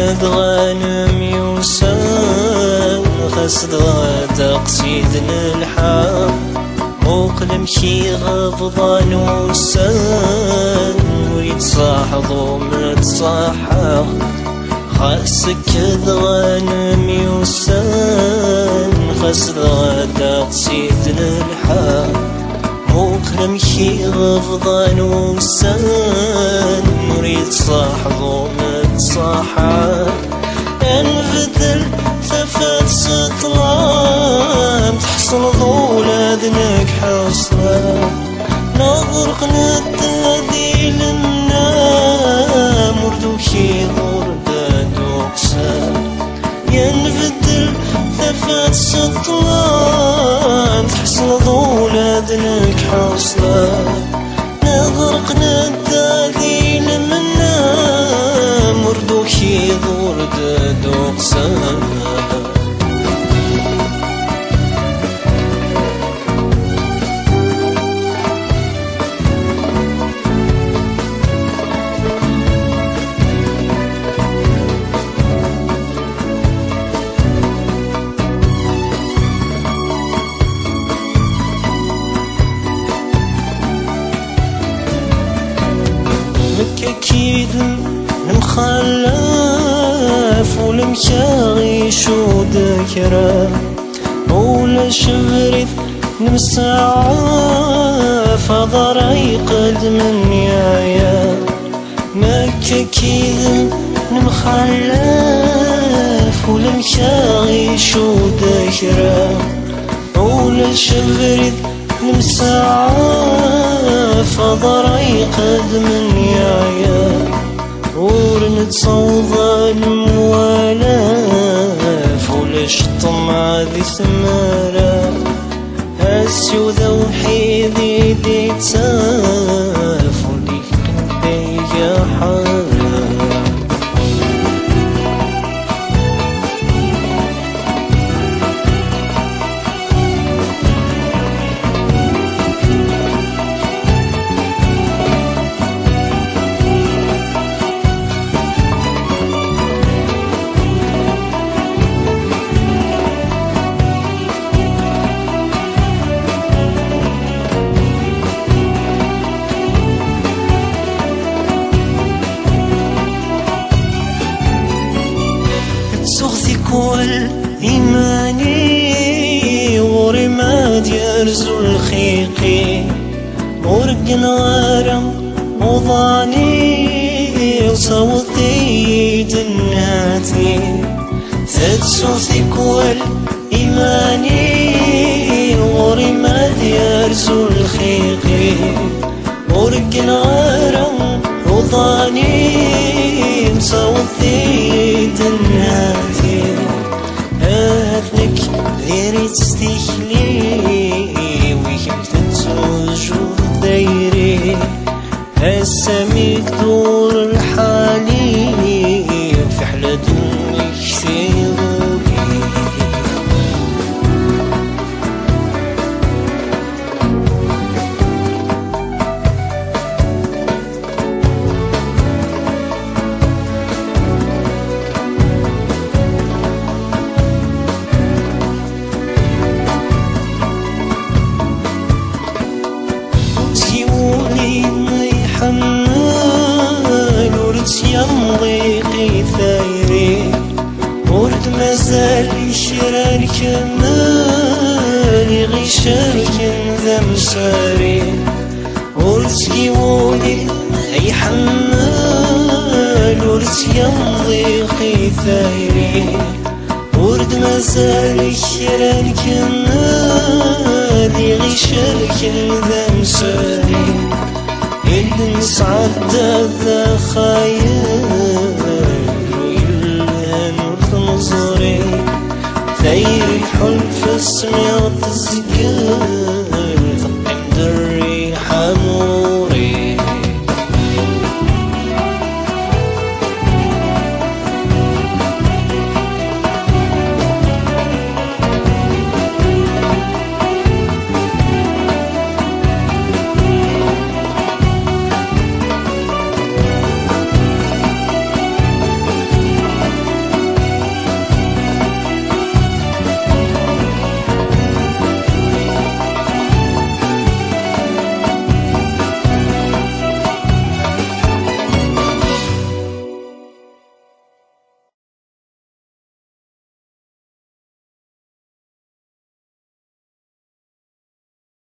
كد غنم يوسان خسد غدا قصيد للحام وقلم شي غضبان وسان ويتصاحضوا متصاحق خاسك كد غنم يوسان خسد غدا قصيد للحام وقلم شي غضبان وسان نريد صاحبه متصاحب انبدل ثفات سطلام تحصل ولادنك حصلة نغرق ندادي للنام وردوكي غرداد وقسام ينبدل ثفات سطلام تحصل ولادنك حصلة نغرق ندادي للنام وردوكي غرداد وقسام مكاكيد المخلف والمشاغي شو ذكرى ولا شبريت نمسعاف ضرعي قد من يايا مكاكيد المخلف والمشاغي شو ذكرى ولا شبريت نمسعاف ضرعي قد من يايا ورمت صوضة الموالاف ولش الطمع ذي ثمرة السودة وحيدي دي تساف وليك قلبي يا حرام كل إيماني ورماد يرزو الخيقي ورقن غارم وضاني وصوتي جناتي تتصوثي كل إيماني ورماد يرزو الخيقي ورقن غارم وضاني وصوتي جناتي هاثنك غيري تستيخلي ويهم تتوجود دايري هساميك دور الحالي في حلا دمك سيغولي حمال ورد يمضيقي ثايري ورد مازال يشرى الكمال يغيشارك ذا مساري ورد يولي أي حمال ورد يمضيقي ثايري ورد مازال يشرى الكمال يغيشارك ذا مساري اللي مسعد ذا خايل ويلها نور نظري ثير الحلف سمعت الزقال